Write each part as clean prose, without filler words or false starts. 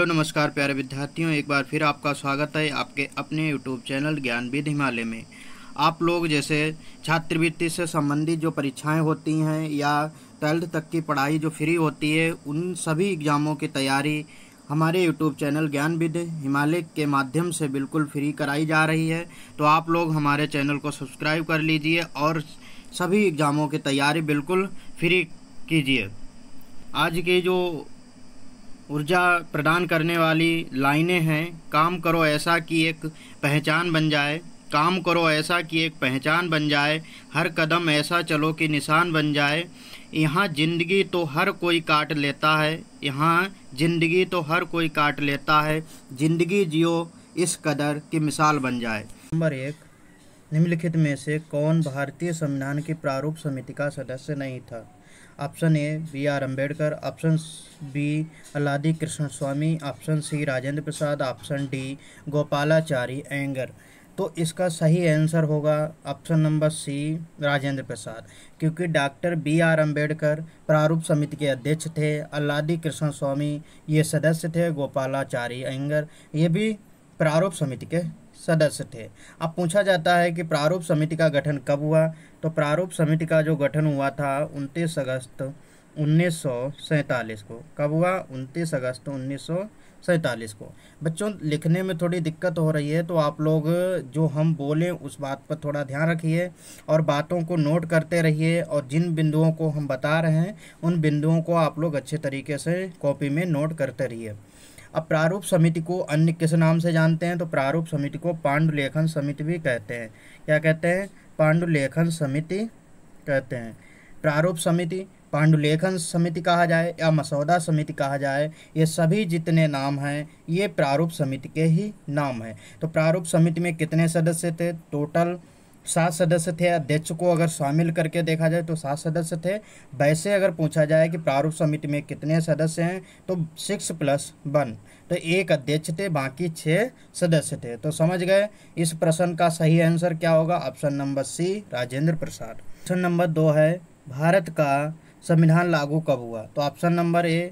Hello नमस्कार प्यारे विद्यार्थियों, एक बार फिर आपका स्वागत है आपके अपने यूट्यूब चैनल ज्ञानविद हिमालय में। आप लोग जैसे छात्रवृत्ति से संबंधित जो परीक्षाएं होती हैं या 12th तक की पढ़ाई जो फ्री होती है, उन सभी एग्ज़ामों की तैयारी हमारे यूट्यूब चैनल ज्ञानविद हिमालय के माध्यम से बिल्कुल फ्री कराई जा रही है। तो आप लोग हमारे चैनल को सब्सक्राइब कर लीजिए और सभी एग्ज़ामों की तैयारी बिल्कुल फ्री कीजिए। आज की जो ऊर्जा प्रदान करने वाली लाइनें हैं, काम करो ऐसा कि एक पहचान बन जाए, काम करो ऐसा कि एक पहचान बन जाए, हर कदम ऐसा चलो कि निशान बन जाए, यहाँ ज़िंदगी तो हर कोई काट लेता है, यहाँ ज़िंदगी तो हर कोई काट लेता है, ज़िंदगी जियो इस कदर की मिसाल बन जाए। नंबर 1, निम्नलिखित में से कौन भारतीय संविधान की प्रारूप समिति का सदस्य नहीं था? Option A B.R. Ambedkar, option B Alladi Krishnaswamy, option C Rajendra Prasad, option D Gopalachari Ayyangar. तो इसका सही आंसर होगा option number C Rajendra Prasad, क्योंकि डॉक्टर B.R. अम्बेडकर प्रारूप समिति के अध्यक्ष थे, अल्लादी कृष्ण स्वामी ये सदस्य थे, गोपालाचारी अयंगर ये भी प्रारूप समिति के सदस्य थे। अब पूछा जाता है कि प्रारूप समिति का गठन कब हुआ? तो प्रारूप समिति का जो गठन हुआ था 29 अगस्त 1947 को। कब हुआ? 29 अगस्त 1947 को। बच्चों, लिखने में थोड़ी दिक्कत हो रही है, तो आप लोग जो हम बोलें उस बात पर थोड़ा ध्यान रखिए और बातों को नोट करते रहिए, और जिन बिंदुओं को हम बता रहे हैं उन बिंदुओं को आप लोग अच्छे तरीके से कॉपी में नोट करते रहिए। अब प्रारूप समिति को अन्य किस नाम से जानते हैं? तो प्रारूप समिति को पांडुलेखन समिति भी कहते हैं। क्या कहते हैं? पांडुलेखन समिति कहते हैं। प्रारूप समिति, पांडुलेखन समिति कहा जाए या मसौदा समिति कहा जाए, ये सभी जितने नाम हैं ये प्रारूप समिति के ही नाम हैं। तो प्रारूप समिति में कितने सदस्य थे? टोटल 7 सदस्य थे। अध्यक्ष को अगर शामिल करके देखा जाए तो 7 सदस्य थे। वैसे अगर पूछा जाए कि प्रारूप समिति में कितने सदस्य हैं तो 6+1, तो एक अध्यक्ष थे, बाकी 6 सदस्य थे। तो समझ गए, इस प्रश्न का सही आंसर क्या होगा? Option number C Rajendra Prasad. Option number 2 है, भारत का संविधान लागू कब हुआ? तो option number A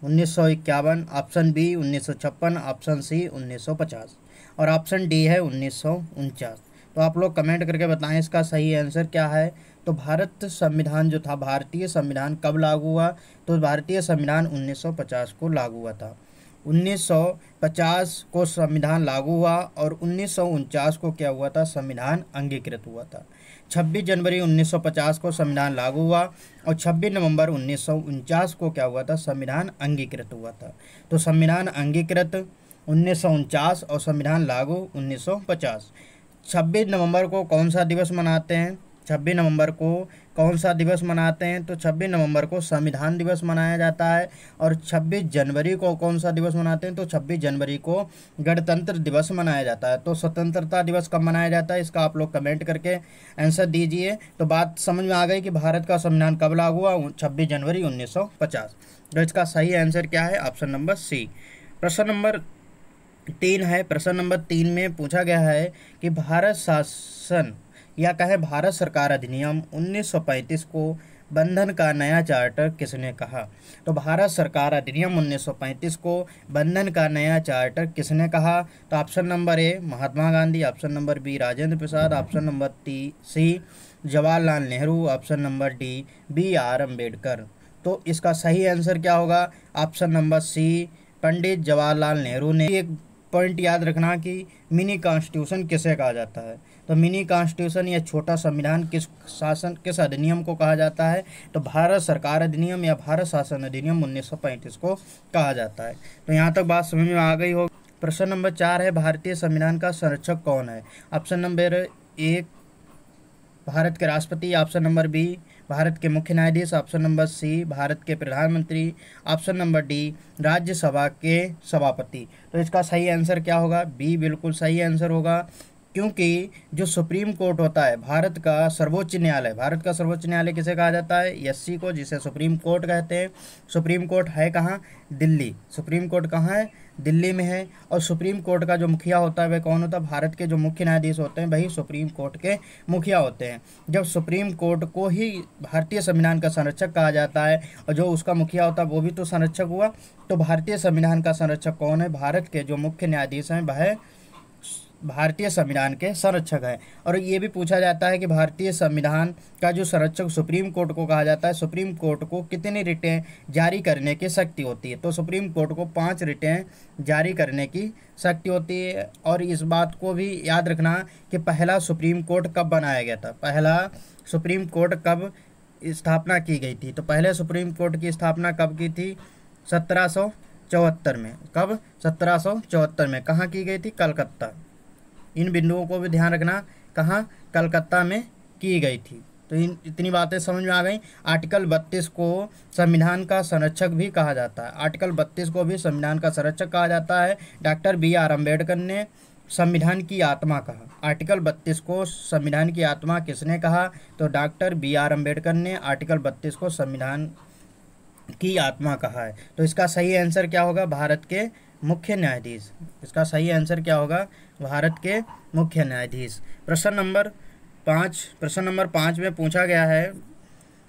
1951, option B 1956, option C 1950 और ऑप्शन डी है 1949। तो आप लोग कमेंट करके बताएं इसका सही आंसर क्या है। तो भारत संविधान जो था, भारतीय संविधान कब लागू हुआ? तो भारतीय संविधान 1950 को लागू हुआ था। 1950 को संविधान लागू हुआ और 1949 को क्या हुआ था? संविधान अंगीकृत हुआ था। 26 जनवरी 1950 को संविधान लागू हुआ और 26 नवंबर 1949 को क्या हुआ था? संविधान अंगीकृत हुआ था। तो संविधान अंगीकृत 1949 और संविधान लागू 1950। 26 नवंबर को कौन सा दिवस मनाते हैं? 26 नवंबर को कौन सा दिवस मनाते हैं? तो 26 नवंबर को संविधान दिवस मनाया जाता है। और 26 जनवरी को कौन सा दिवस मनाते हैं? तो 26 जनवरी को गणतंत्र दिवस मनाया जाता है। तो स्वतंत्रता दिवस कब मनाया जाता है, इसका आप लोग कमेंट करके आंसर दीजिए। तो बात समझ में आ गई कि भारत का संविधान कब लागू हुआ? 26 जनवरी 1950। तो इसका सही आंसर क्या है? Option number C. प्रश्न नंबर 3 है। प्रश्न नंबर 3 में पूछा गया है कि भारत शासन या कहे भारत सरकार अधिनियम 1935 को बंधन का नया चार्टर किसने कहा? तो भारत सरकार अधिनियम 1935 को बंधन का नया चार्टर किसने कहा? तो option number A Mahatma Gandhi, option number B Rajendra Prasad, option number C Jawaharlal Nehru, option number D B.R. Ambedkar. तो इसका सही आंसर क्या होगा? Option number C Pandit Jawaharlal Nehru ने। एक पॉइंट याद रखना कि मिनी कॉन्स्टिट्यूशन किसे कहा जाता है? तो मिनी कॉन्स्टिट्यूशन या छोटा संविधान किस अधिनियम को कहा जाता है? तो भारत सरकार अधिनियम या भारत शासन अधिनियम 1935 को कहा जाता है। तो यहाँ तक बात समझ में आ गई हो। प्रश्न नंबर 4 है, भारतीय संविधान का संरक्षक कौन है? ऑप्शन नंबर 1 भारत के राष्ट्रपति, ऑप्शन नंबर बी भारत के मुख्य न्यायाधीश, ऑप्शन नंबर सी भारत के प्रधानमंत्री, ऑप्शन नंबर डी राज्यसभा के सभापति। तो इसका सही आंसर क्या होगा? बी बिल्कुल सही आंसर होगा, क्योंकि जो सुप्रीम कोर्ट होता है भारत का सर्वोच्च न्यायालय, भारत का सर्वोच्च न्यायालय किसे कहा जाता है? एससी को, जिसे सुप्रीम कोर्ट कहते हैं। सुप्रीम कोर्ट है कहाँ? दिल्ली। सुप्रीम कोर्ट कहाँ है? दिल्ली में है। और सुप्रीम कोर्ट का जो मुखिया होता है वह कौन होता है? भारत के जो मुख्य न्यायाधीश होते हैं वही सुप्रीम कोर्ट के मुखिया होते हैं। जब सुप्रीम कोर्ट को ही भारतीय संविधान का संरक्षक कहा जाता है और जो उसका मुखिया होता है वो भी तो संरक्षक हुआ, तो भारतीय संविधान का संरक्षक कौन है? भारत के जो मुख्य न्यायाधीश हैं वह भारतीय संविधान के संरक्षक है। और ये भी पूछा जाता है कि भारतीय संविधान का जो संरक्षक सुप्रीम कोर्ट को कहा जाता है, सुप्रीम कोर्ट को कितनी रिटें जारी करने की शक्ति होती है? तो सुप्रीम कोर्ट को 5 रिटें जारी करने की शक्ति होती है। और इस बात को भी याद रखना कि पहला सुप्रीम कोर्ट कब बनाया गया था, पहला सुप्रीम कोर्ट कब स्थापना की गई थी? तो पहले सुप्रीम कोर्ट की स्थापना कब की थी? 1774 में। कब? 1774 में। कहाँ की गई थी? कलकत्ता। इन बिंदुओं को भी ध्यान रखना, कहाँ? कलकत्ता में की गई थी। तो इतनी बातें समझ में आ गई। आर्टिकल 32 को संविधान का संरक्षक भी कहा जाता है। आर्टिकल 32 को भी संविधान का संरक्षक कहा जाता है। डॉक्टर BR अम्बेडकर ने संविधान की आत्मा कहा। आर्टिकल 32 को संविधान की आत्मा किसने कहा? तो डॉक्टर BR अम्बेडकर ने आर्टिकल 32 को संविधान की आत्मा कहा है। तो इसका सही आंसर क्या होगा? भारत के मुख्य न्यायाधीश। इसका सही आंसर क्या होगा? भारत के मुख्य न्यायाधीश। प्रश्न नंबर 5 में पूछा गया है,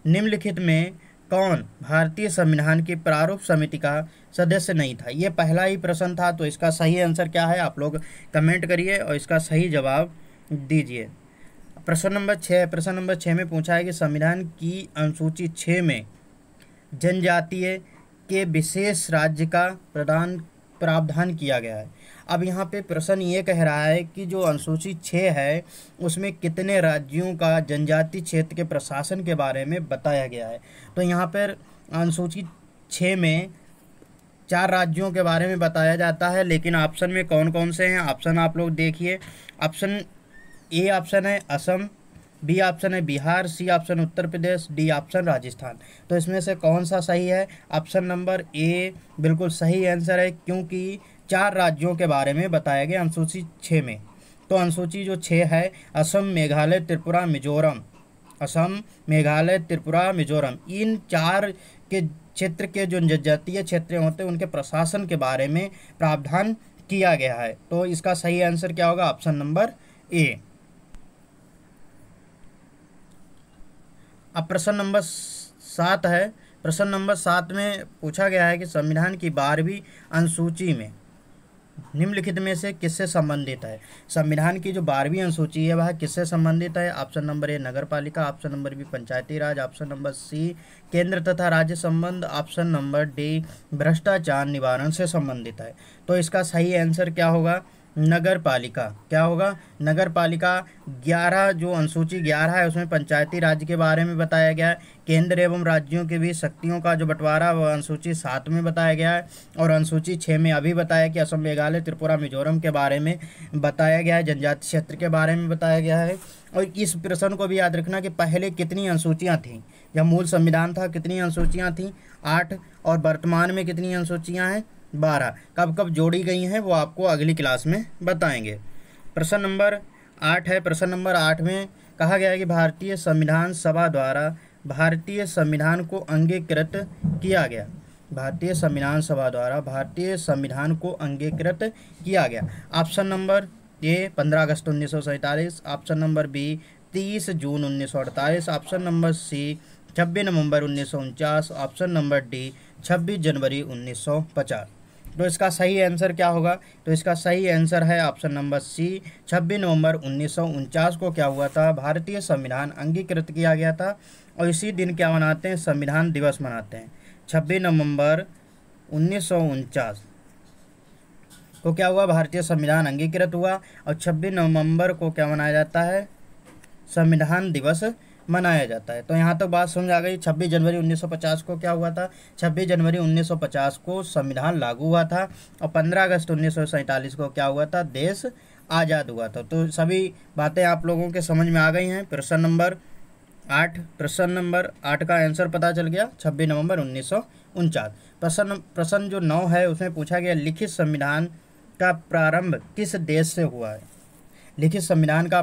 निम्नलिखित में कौन भारतीय संविधान की प्रारूप समिति का सदस्य नहीं था? ये पहला ही प्रश्न था, तो इसका सही आंसर क्या है? आप लोग कमेंट करिए और इसका सही जवाब दीजिए। प्रश्न नंबर 6 में पूछा है कि संविधान की अनुसूची 6 में जनजातीय के विशेष राज्य का प्रावधान किया गया है। अब यहाँ पे प्रश्न ये कह रहा है कि जो अनुसूची 6 है उसमें कितने राज्यों का जनजातीय क्षेत्र के प्रशासन के बारे में बताया गया है। तो यहाँ पर अनुसूची 6 में 4 राज्यों के बारे में बताया जाता है, लेकिन ऑप्शन में कौन कौन से हैं? ऑप्शन आप लोग देखिए। ऑप्शन ए ऑप्शन है असम, बी ऑप्शन है Bihar, C option Uttar Pradesh, D option Rajasthan. तो इसमें से कौन सा सही है? ऑप्शन नंबर ए बिल्कुल सही आंसर है, क्योंकि 4 राज्यों के बारे में बताया गया अनुसूची 6 में। तो अनुसूची जो 6 है, असम, मेघालय, त्रिपुरा, मिजोरम, असम, मेघालय, त्रिपुरा, मिजोरम, इन 4 के क्षेत्र के जो जनजातीय क्षेत्र होते हैं उनके प्रशासन के बारे में प्रावधान किया गया है। तो इसका सही आंसर क्या होगा? ऑप्शन नंबर ए। अब प्रश्न नंबर 7 है। प्रश्न नंबर 7 में पूछा गया है कि संविधान की 12वीं अनुसूची में निम्नलिखित में से किससे संबंधित है? संविधान की जो 12वीं अनुसूची है वह किससे संबंधित है? ऑप्शन नंबर ए नगर पालिका, ऑप्शन नंबर बी पंचायती राज, ऑप्शन नंबर सी केंद्र तथा राज्य संबंध, ऑप्शन नंबर डी भ्रष्टाचार निवारण से संबंधित है। तो इसका सही आंसर क्या होगा? नगर पालिका। क्या होगा? नगर पालिका। 11 जो अनुसूची 11 है उसमें पंचायती राज के बारे में बताया गया है। केंद्र एवं राज्यों के बीच शक्तियों का जो बंटवारा वह अनुसूची 7 में बताया गया है। और अनुसूची 6 में अभी बताया कि असम, मेघालय, त्रिपुरा, मिजोरम के बारे में बताया गया है, जनजाति क्षेत्र के बारे में बताया गया है। और इस प्रश्न को भी याद रखना कि पहले कितनी अनुसूचियाँ थीं। जब मूल संविधान था कितनी अनुसूचियाँ थीं? 8। और वर्तमान में कितनी अनुसूचियाँ हैं? 12। कब कब जोड़ी गई हैं वो आपको अगली क्लास में बताएंगे। प्रश्न नंबर 8 है। प्रश्न नंबर 8 में कहा गया है कि भारतीय संविधान सभा द्वारा भारतीय संविधान को अंगीकृत किया गया। भारतीय संविधान सभा द्वारा भारतीय संविधान को अंगीकृत किया गया। ऑप्शन नंबर ए 15 अगस्त 1947, ऑप्शन नंबर बी 30 जून 1948, ऑप्शन नंबर सी 26 नवंबर 1949, ऑप्शन नंबर डी 26 जनवरी 1950। तो इसका सही आंसर क्या होगा? तो इसका सही आंसर है ऑप्शन नंबर सी 26 नवंबर 1949 को क्या हुआ था? भारतीय संविधान अंगीकृत किया गया था। और इसी दिन क्या मनाते हैं? संविधान दिवस मनाते हैं। 26 नवंबर 1949 को क्या हुआ? भारतीय संविधान अंगीकृत हुआ। और 26 नवंबर को क्या मनाया जाता है? संविधान दिवस मनाया जाता है। तो यहाँ तक बात समझ आ गई। 26 जनवरी 1950 को क्या हुआ था? 26 जनवरी 1950 को संविधान लागू हुआ था। और 15 अगस्त 1947 को क्या हुआ था? देश आज़ाद हुआ था। तो सभी बातें आप लोगों के समझ में आ गई हैं। प्रश्न नंबर 8 का आंसर पता चल गया, 26 नवंबर 1949। प्रश्न जो 9 है उसमें पूछा गया लिखित संविधान का प्रारंभ किस देश से हुआ है? लिखित संविधान का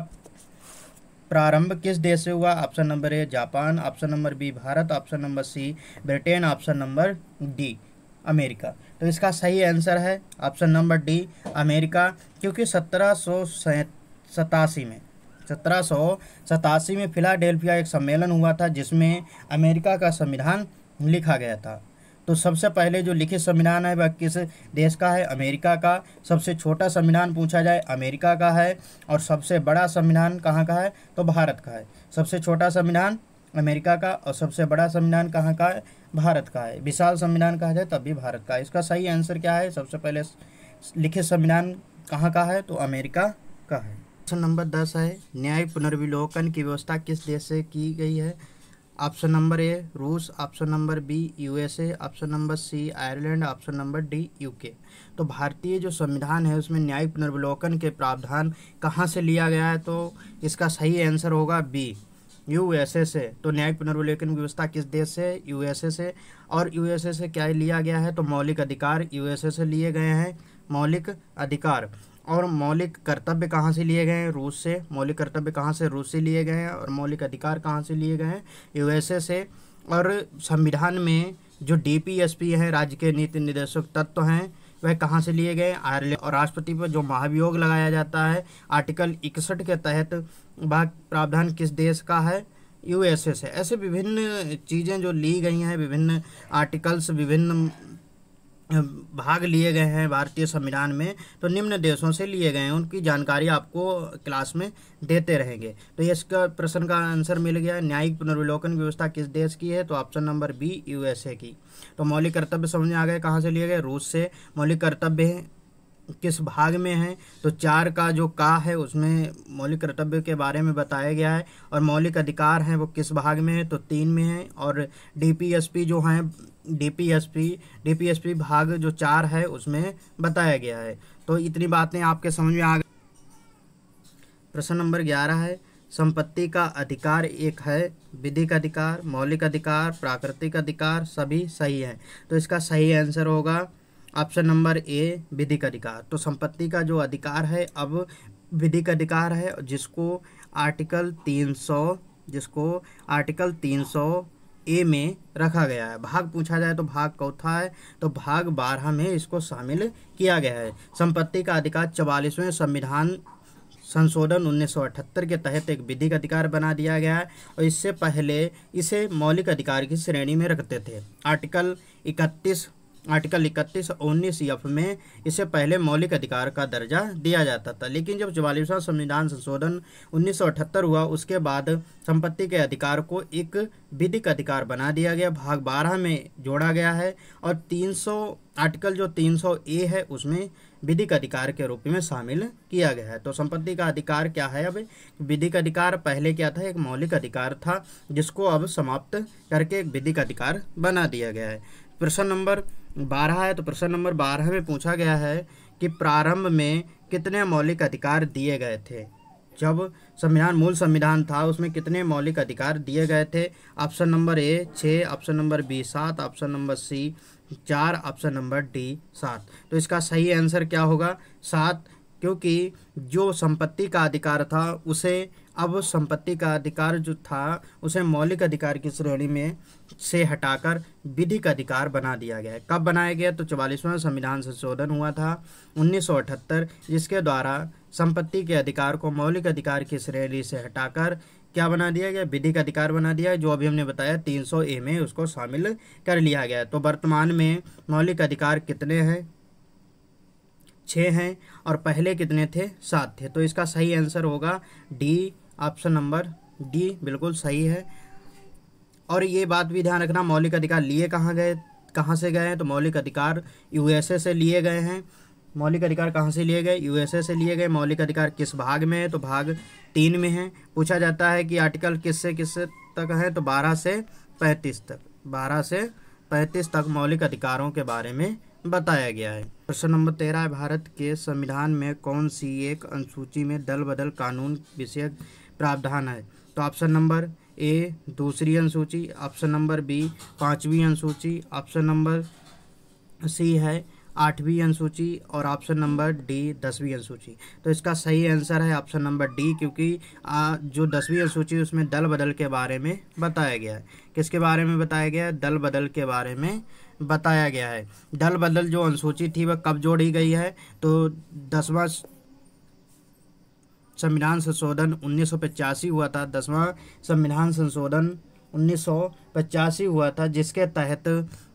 प्रारंभ किस देश से हुआ? Option number A Japan, option number B Bharat, option number C Britain, option number D America. तो इसका सही आंसर है ऑप्शन नंबर डी अमेरिका, क्योंकि 1787 में फिलाडेल्फिया एक सम्मेलन हुआ था जिसमें अमेरिका का संविधान लिखा गया था। तो सबसे पहले जो लिखित संविधान है वह किस देश का है? अमेरिका का। सबसे छोटा संविधान पूछा जाए अमेरिका का है, और सबसे बड़ा संविधान कहाँ का है? तो भारत का है। सबसे छोटा संविधान अमेरिका का और सबसे बड़ा संविधान कहाँ का है? भारत का है। विशाल संविधान कहा जाए तब भी भारत का है। इसका सही आंसर क्या है? सबसे पहले लिखित संविधान कहाँ का है? तो अमेरिका का है। क्वेश्चन नंबर 10 है, न्यायिक पुनर्विलोकन की व्यवस्था किस देश से की गई है? ऑप्शन नंबर ए रूस, option number B USA, option number C Ireland, option number D UK. तो भारतीय जो संविधान है उसमें न्यायिक पुनर्विलोकन के प्रावधान कहाँ से लिया गया है? तो इसका सही आंसर होगा बी यूएसए से। तो न्यायिक पुनर्विलोकन की व्यवस्था किस देश से? यूएसए से। और यूएसए से क्या लिया गया है? तो मौलिक अधिकार यूएसए से लिए गए हैं, मौलिक अधिकार। और मौलिक कर्तव्य कहाँ से लिए गए हैं? रूस से। मौलिक कर्तव्य कहाँ से? रूस से लिए गए हैं। और मौलिक अधिकार कहाँ से लिए गए हैं? यूएसए से। और संविधान में जो डीपीएसपी है, राज्य के नीति निर्देशक तत्व हैं, वह कहाँ से लिए गए? आयरलैंड। और राष्ट्रपति पर जो महाभियोग लगाया जाता है आर्टिकल 61 के तहत, वह प्रावधान किस देश का है? यूएसए से। ऐसे विभिन्न चीज़ें जो ली गई हैं, विभिन्न आर्टिकल्स, विभिन्न भाग लिए गए हैं भारतीय संविधान में, तो निम्न देशों से लिए गए हैं। उनकी जानकारी आपको क्लास में देते रहेंगे। तो ये इसका प्रश्न का आंसर मिल गया। न्यायिक पुनर्विलोकन की व्यवस्था किस देश की है? तो ऑप्शन नंबर बी यूएसए की। तो मौलिक कर्तव्य समझ में आ गए कहाँ से लिए गए? रूस से। मौलिक कर्तव्य किस भाग में है? तो 4 का जो का है उसमें मौलिक कर्तव्य के बारे में बताया गया है। और मौलिक अधिकार हैं वो किस भाग में है? तो 3 में है। और डीपीएसपी जो हैं, डीपीएसपी भाग जो 4 है उसमें बताया गया है। तो इतनी बातें आपके समझ में आ गई। प्रश्न नंबर 11 है, संपत्ति का अधिकार एक है, विधिक अधिकार, मौलिक अधिकार, प्राकृतिक अधिकार, सभी सही है। तो इसका सही आंसर होगा ऑप्शन नंबर ए विधिक अधिकार। तो संपत्ति का जो अधिकार है अब विधिक अधिकार है, जिसको आर्टिकल 300 ए में रखा गया है। भाग पूछा जाए तो भाग चौथा है, तो भाग 12 में इसको शामिल किया गया है। संपत्ति का अधिकार 44वें संविधान संशोधन 1978 के तहत एक विधिक अधिकार बना दिया गया है, और इससे पहले इसे मौलिक अधिकार की श्रेणी में रखते थे। आर्टिकल 31 19F में इसे पहले मौलिक अधिकार का दर्जा दिया जाता था, लेकिन जब 44वां संविधान संशोधन 1978 हुआ उसके बाद संपत्ति के अधिकार को एक विधिक अधिकार बना दिया गया, भाग 12 में जोड़ा गया है। और 300 आर्टिकल जो 300 ए है उसमें विधिक अधिकार के रूप में शामिल किया गया है। तो संपत्ति का अधिकार क्या है? अब विधिक अधिकार पहले क्या था? एक मौलिक अधिकार था, जिसको अब समाप्त करके एक विधिक अधिकार बना दिया गया है। प्रश्न नंबर 12 है, तो प्रश्न नंबर 12 में पूछा गया है कि प्रारंभ में कितने मौलिक अधिकार दिए गए थे? जब मूल संविधान था उसमें कितने मौलिक अधिकार दिए गए थे? Option number A 6, option number B 7, option number C 4, option number D 7। तो इसका सही आंसर क्या होगा? 7, क्योंकि जो संपत्ति का अधिकार था उसे अब संपत्ति का अधिकार जो था उसे मौलिक अधिकार की श्रेणी में से हटाकर विधिक अधिकार बना दिया गया है। कब बनाया गया? तो 44वां संविधान संशोधन हुआ था 1978, जिसके द्वारा संपत्ति के अधिकार को मौलिक अधिकार की श्रेणी से हटाकर क्या बना दिया गया? विधिक अधिकार बना दिया है, जो अभी हमने बताया 300 ए में उसको शामिल कर लिया गया। तो वर्तमान में मौलिक अधिकार कितने हैं? 6 हैं, और पहले कितने थे? 7 थे। तो इसका सही आंसर होगा डी, ऑप्शन नंबर डी बिल्कुल सही है। और ये बात भी ध्यान रखना, मौलिक अधिकार लिए कहाँ से गए हैं? तो मौलिक अधिकार यूएसए से लिए गए हैं। मौलिक अधिकार कहाँ से लिए गए? यूएसए से लिए गए। मौलिक अधिकार किस भाग में है? तो भाग 3 में है। पूछा जाता है कि आर्टिकल किस से तक है? तो 12 से 35 तक। 12 से 35 तक मौलिक अधिकारों के बारे में बताया गया है। प्रश्न नंबर 13 है, भारत के संविधान में कौन सी एक अनुसूची में दल बदल कानून विषयक प्रावधान है? तो ऑप्शन नंबर ए दूसरी अनुसूची, ऑप्शन नंबर बी 5वीं अनुसूची, ऑप्शन नंबर सी है 8वीं अनुसूची और ऑप्शन नंबर डी 10वीं अनुसूची। तो इसका सही आंसर है ऑप्शन नंबर डी, क्योंकि जो 10वीं अनुसूची उसमें दल बदल के बारे में बताया गया है। किसके बारे में बताया गया है? दल बदल के बारे में बताया गया है। दल बदल जो अनुसूची थी वह कब जोड़ी गई है? तो 10वां संविधान संशोधन 1985 हुआ था। 10वां संविधान संशोधन 1985 हुआ था, जिसके तहत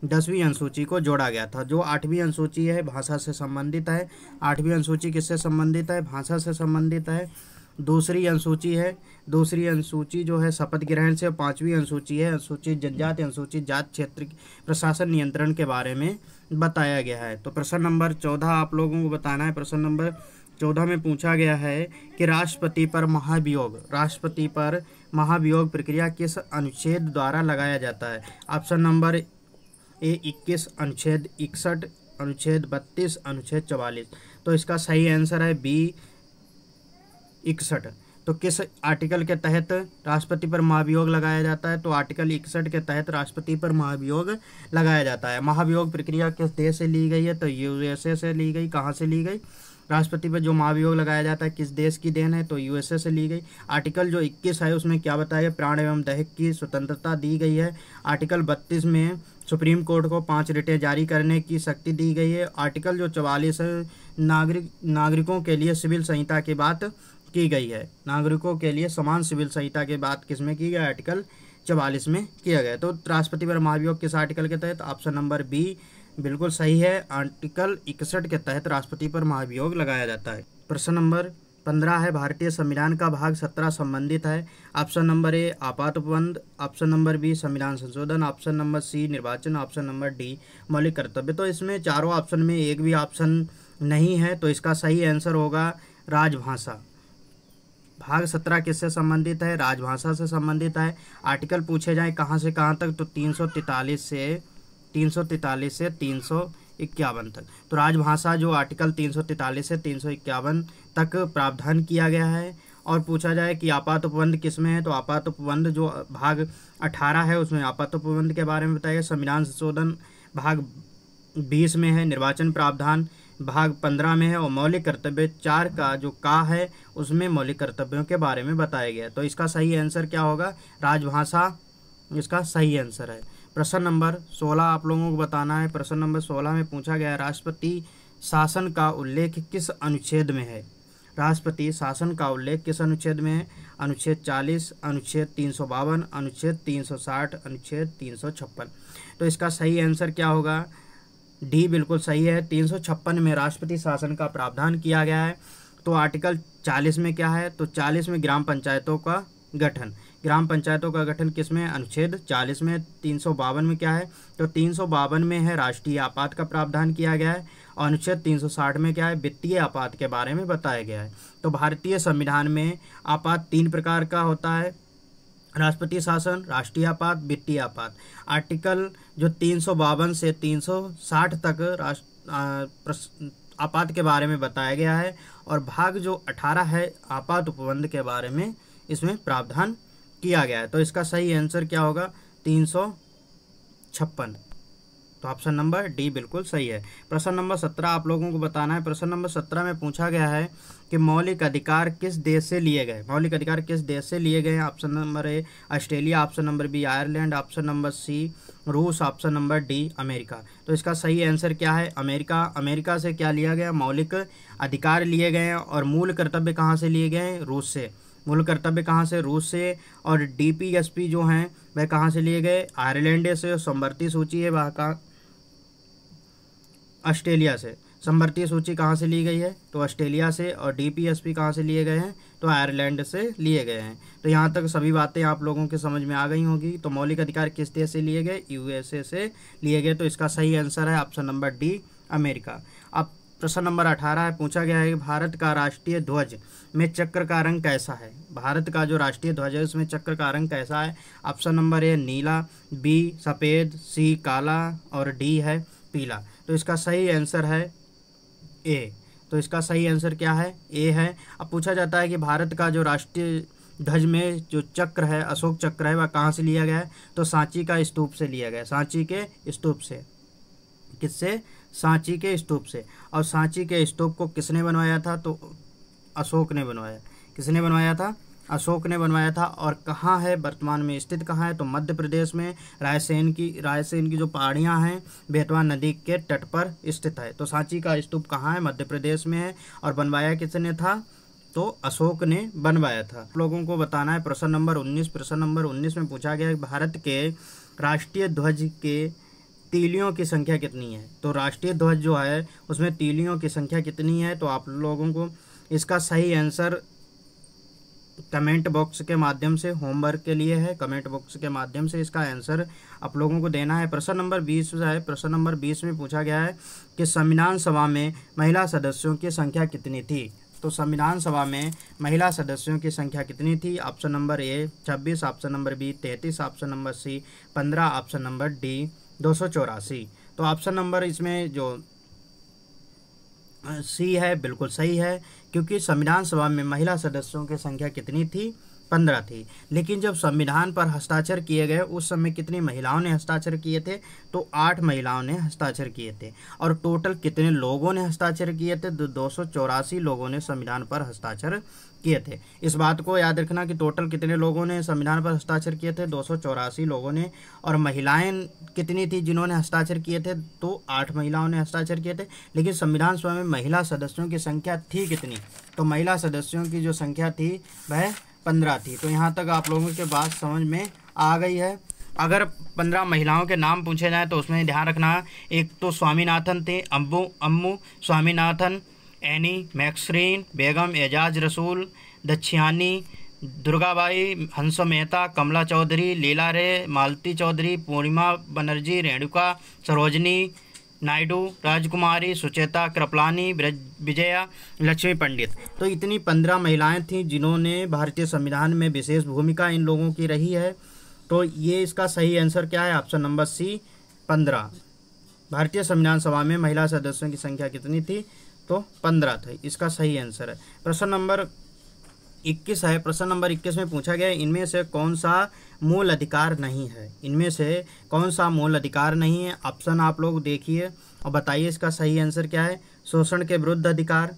10वीं अनुसूची को जोड़ा गया था। जो 8वीं अनुसूची है भाषा से संबंधित है। 8वीं अनुसूची किससे संबंधित है? भाषा से संबंधित है। दूसरी अनुसूची है, दूसरी अनुसूची जो है शपथ ग्रहण से। 5वीं अनुसूची है अनुसूचित जनजाति, अनुसूचित जाति क्षेत्र प्रशासन नियंत्रण के बारे में बताया गया है। तो प्रश्न नंबर 14 आप लोगों को बताना है। प्रश्न नंबर 14 में पूछा गया है कि राष्ट्रपति पर महाभियोग प्रक्रिया किस अनुच्छेद द्वारा लगाया जाता है? ऑप्शन नंबर ए 21, अनुच्छेद 61, अनुच्छेद 32, अनुच्छेद 44। तो इसका सही आंसर है बी 61। तो किस आर्टिकल के तहत राष्ट्रपति पर महाभियोग लगाया जाता है? तो आर्टिकल 61 के तहत राष्ट्रपति पर महाभियोग लगाया जाता है। महाभियोग प्रक्रिया किस देश से ली गई है? तो यूएसए से ली गई। कहाँ से ली गई? राष्ट्रपति पर जो महाभियोग लगाया जाता है किस देश की देन है? तो यूएसए से ली गई। आर्टिकल जो 21 है उसमें क्या बताया गया? प्राण एवं दैहिक की स्वतंत्रता दी गई है। आर्टिकल 32 में सुप्रीम कोर्ट को 5 रिटें जारी करने की शक्ति दी गई है। आर्टिकल जो 44 है नागरिकों के लिए सिविल संहिता की बात की गई है। नागरिकों के लिए समान सिविल संहिता की बात किस में की गई? आर्टिकल 44 में किया गया। तो राष्ट्रपति पर महाभियोग किस आर्टिकल के तहत? ऑप्शन नंबर बी बिल्कुल सही है। आर्टिकल 61 के तहत राष्ट्रपति पर महाभियोग लगाया जाता है। प्रश्न नंबर 15 है, भारतीय संविधान का भाग 17 संबंधित है। ऑप्शन नंबर ए आपात उपबंध, ऑप्शन नंबर बी संविधान संशोधन, ऑप्शन नंबर सी निर्वाचन, ऑप्शन नंबर डी मौलिक कर्तव्य। तो इसमें चारों ऑप्शन में एक भी ऑप्शन नहीं है। तो इसका सही आंसर होगा राजभाषा। भाग 17 किससे संबंधित है? राजभाषा से संबंधित है। आर्टिकल पूछे जाए कहाँ से कहाँ तक? तो 343 से 351 तक। तो राजभाषा जो आर्टिकल 343 से 351 तक प्रावधान किया गया है। और पूछा जाए कि आपात उपबंध किस में है? तो आपात उपबंध जो भाग 18 है उसमें आपात उपबंध के बारे में बताया गया। संविधान संशोधन भाग 20 में है। निर्वाचन प्रावधान भाग 15 में है। और मौलिक कर्तव्य 4 का जो का है उसमें मौलिक कर्तव्यों के बारे में बताया गया। तो इसका सही आंसर क्या होगा? राजभाषा इसका सही आंसर है। प्रश्न नंबर 16 आप लोगों को बताना है। प्रश्न नंबर 16 में पूछा गया है राष्ट्रपति शासन का उल्लेख किस अनुच्छेद में है? राष्ट्रपति शासन का उल्लेख किस अनुच्छेद में है? अनुच्छेद 40, अनुच्छेद 352, अनुच्छेद 360, अनुच्छेद 356। तो इसका सही आंसर क्या होगा? डी बिल्कुल सही है। 356 में राष्ट्रपति शासन का प्रावधान किया गया है। तो आर्टिकल 40 में क्या है? तो 40 में ग्राम पंचायतों का गठन। ग्राम पंचायतों का गठन किस में? अनुच्छेद 40 में। 352 में क्या है? तो 352 में है राष्ट्रीय आपात का प्रावधान किया गया है। और अनुच्छेद 360 में क्या है? वित्तीय आपात के बारे में बताया गया है। तो भारतीय संविधान में आपात 3 प्रकार का होता है: राष्ट्रपति शासन, राष्ट्रीय आपात, वित्तीय आपात। आर्टिकल जो 352 से 360 तक आपात के बारे में बताया गया है। और भाग जो 18 है आपात उपबंध के बारे में इसमें प्रावधान किया गया है। तो इसका सही आंसर क्या होगा? 356। तो ऑप्शन नंबर डी बिल्कुल सही है। प्रश्न नंबर 17 आप लोगों को बताना है। प्रश्न नंबर 17 में पूछा गया है कि मौलिक अधिकार किस देश से लिए गए? मौलिक अधिकार किस देश से लिए गए हैं? Option number A Australia, option number B Ireland, option number C रूस, ऑप्शन नंबर डी अमेरिका। तो इसका सही आंसर क्या है? अमेरिका। अमेरिका से क्या लिया गया? मौलिक अधिकार लिए गए हैं। और मूल कर्तव्य कहाँ से लिए गए हैं? रूस से। मूल कर्तव्य कहाँ से? रूस से। और डीपीएसपी जो हैं वह कहाँ से लिए गए? आयरलैंड से। संवर्ती सूची है वह का ऑस्ट्रेलिया से। संवर्ती सूची कहाँ से ली गई है? तो ऑस्ट्रेलिया से। और डीपीएसपी कहाँ से लिए गए हैं? तो आयरलैंड से लिए गए हैं। तो यहाँ तक सभी बातें आप लोगों के समझ में आ गई होंगी। तो मौलिक अधिकार किस देश से लिए गए? यूएसए से लिए गए। तो इसका सही आंसर है ऑप्शन नंबर डी अमेरिका। अब प्रश्न नंबर 18 है, पूछा गया है कि भारत का राष्ट्रीय ध्वज में चक्र का रंग कैसा है? भारत का जो राष्ट्रीय ध्वज है उसमें चक्र का रंग कैसा है? ऑप्शन नंबर ए नीला, बी सफ़ेद, सी काला और डी है पीला। तो इसका सही आंसर है ए। तो इसका सही आंसर क्या है? ए है। अब पूछा जाता है कि भारत का जो राष्ट्रीय ध्वज में जो चक्र है, अशोक चक्र है, वह कहाँ से लिया गया है? तो सांची का स्तूप से लिया गया। सांची के स्तूप से। किससे? सांची के स्तूप से। और सांची के स्तूप को किसने बनवाया था? तो अशोक ने बनवाया। किसने बनवाया था? अशोक ने बनवाया था। और कहाँ है वर्तमान में, स्थित कहाँ है? तो मध्य प्रदेश में रायसेन की जो पहाड़ियाँ हैं बेतवा नदी के तट पर स्थित है। तो सांची का स्तूप कहाँ है? मध्य प्रदेश में है। और बनवाया किसने था? तो अशोक ने बनवाया था। आप लोगों को बताना है प्रश्न नंबर 19। प्रश्न नंबर 19 में पूछा गया है भारत के राष्ट्रीय ध्वज के तीलियों की संख्या कितनी है? तो राष्ट्रीय ध्वज जो है उसमें तीलियों की संख्या कितनी है? तो आप लोगों को इसका सही आंसर कमेंट बॉक्स के माध्यम से होमवर्क के लिए है, कमेंट बॉक्स के माध्यम से इसका आंसर आप लोगों को देना है। प्रश्न नंबर 20 है। प्रश्न नंबर 20 में पूछा गया है कि संविधान सभा में महिला सदस्यों की संख्या कितनी थी? तो संविधान सभा में महिला सदस्यों की संख्या कितनी थी? Option number A 26, option number B 33, option number C 15, option number D 284। तो ऑप्शन नंबर इसमें जो सी है बिल्कुल सही है, क्योंकि संविधान सभा में महिला सदस्यों की संख्या कितनी थी? 15 थी। लेकिन जब संविधान पर हस्ताक्षर किए गए उस समय कितनी महिलाओं ने हस्ताक्षर किए थे? तो 8 महिलाओं ने हस्ताक्षर किए थे। और टोटल कितने लोगों ने हस्ताक्षर किए थे? 284 लोगों ने संविधान पर हस्ताक्षर किए थे। इस बात को याद रखना कि टोटल कितने लोगों ने संविधान पर हस्ताक्षर किए थे? 284 लोगों ने। और महिलाएं कितनी थी जिन्होंने हस्ताक्षर किए थे? तो 8 महिलाओं ने हस्ताक्षर किए थे। लेकिन संविधान सभा में महिला सदस्यों की संख्या थी कितनी? तो महिला सदस्यों की जो संख्या थी वह 15 थी। तो यहाँ तक आप लोगों के बात समझ में आ गई है। अगर 15 महिलाओं के नाम पूछे जाएँ तो उसमें ध्यान रखना, एक तो स्वामीनाथन थे, अम्मू स्वामीनाथन, एनी मैक्सरीन, बेगम एजाज रसूल, दक्षियानी, दुर्गाबाई, हंस मेहता, कमला चौधरी, लीला रे, मालती चौधरी, पूर्णिमा बनर्जी, रेणुका, सरोजनी नायडू, राजकुमारी, सुचेता कृपलानी, विजया लक्ष्मी पंडित। तो इतनी 15 महिलाएं थीं जिन्होंने भारतीय संविधान में विशेष भूमिका इन लोगों की रही है। तो ये इसका सही आंसर क्या है? Option number C 15। भारतीय संविधान सभा में महिला सदस्यों की संख्या कितनी थी? तो 15 थी। इसका सही आंसर है। प्रश्न नंबर 21 है। प्रश्न नंबर 21 में पूछा गया इनमें से कौन सा मूल अधिकार नहीं है? इनमें से कौन सा मूल अधिकार नहीं है? ऑप्शन आप लोग देखिए और बताइए इसका सही आंसर क्या है। शोषण के विरुद्ध अधिकार,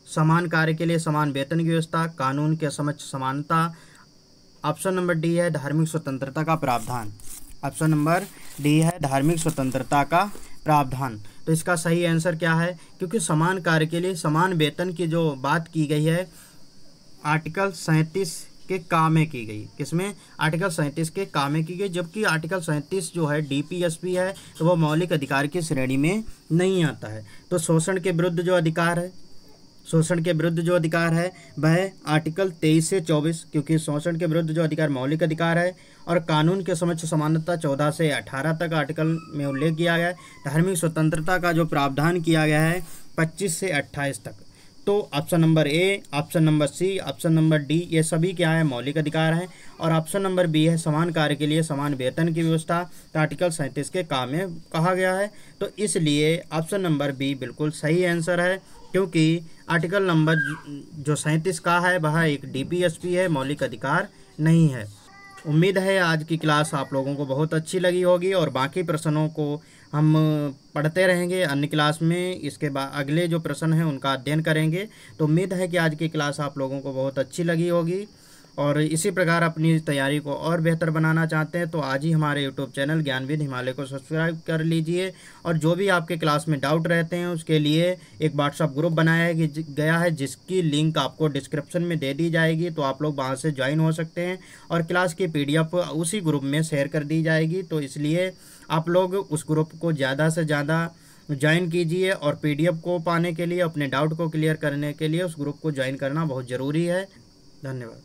समान कार्य के लिए समान वेतन की व्यवस्था, कानून के समक्ष समानता। ऑप्शन नंबर डी है धार्मिक स्वतंत्रता का प्रावधान। ऑप्शन नंबर डी है धार्मिक स्वतंत्रता का प्रावधान। तो इसका सही आंसर क्या है? क्योंकि समान कार्य के लिए समान वेतन की जो बात की गई है आर्टिकल 37 के काम में की गई। किसमें? आर्टिकल 37 के काम में की गई। जबकि आर्टिकल 37 जो है डीपीएसपी है तो वह मौलिक अधिकार की श्रेणी में नहीं आता है। तो शोषण के विरुद्ध जो अधिकार है, शोषण के विरुद्ध जो अधिकार है वह आर्टिकल 23 से 24, क्योंकि शोषण के विरुद्ध जो अधिकार मौलिक अधिकार है। और कानून के समक्ष समानता 14 से 18 तक आर्टिकल में उल्लेख किया गया है। धार्मिक स्वतंत्रता का जो प्रावधान किया गया है 25 से 28 तक। तो option number A, option number C, option number D ये सभी क्या है? मौलिक अधिकार हैं। और ऑप्शन नंबर बी है समान कार्य के लिए समान वेतन की व्यवस्था, तो आर्टिकल 37 के काम में कहा गया है। तो इसलिए ऑप्शन नंबर बी बिल्कुल सही आंसर है, क्योंकि आर्टिकल नंबर जो 37 का है वह एक डीपीएसपी है, मौलिक अधिकार नहीं है। उम्मीद है आज की क्लास आप लोगों को बहुत अच्छी लगी होगी और बाकी प्रश्नों को हम पढ़ते रहेंगे अन्य क्लास में। इसके बाद अगले जो प्रश्न हैं उनका अध्ययन करेंगे। तो उम्मीद है कि आज की क्लास आप लोगों को बहुत अच्छी लगी होगी और इसी प्रकार अपनी तैयारी को और बेहतर बनाना चाहते हैं तो आज ही हमारे यूट्यूब चैनल ज्ञानविद हिमालय को सब्सक्राइब कर लीजिए। और जो भी आपके क्लास में डाउट रहते हैं उसके लिए एक व्हाट्सअप ग्रुप बनाया गया है जिसकी लिंक आपको डिस्क्रिप्शन में दे दी जाएगी, तो आप लोग वहाँ से ज्वाइन हो सकते हैं और क्लास की PDF उसी ग्रुप में शेयर कर दी जाएगी। तो इसलिए आप लोग उस ग्रुप को ज़्यादा से ज़्यादा ज्वाइन कीजिए और PDF को पाने के लिए, अपने डाउट को क्लियर करने के लिए उस ग्रुप को ज्वाइन करना बहुत ज़रूरी है। धन्यवाद।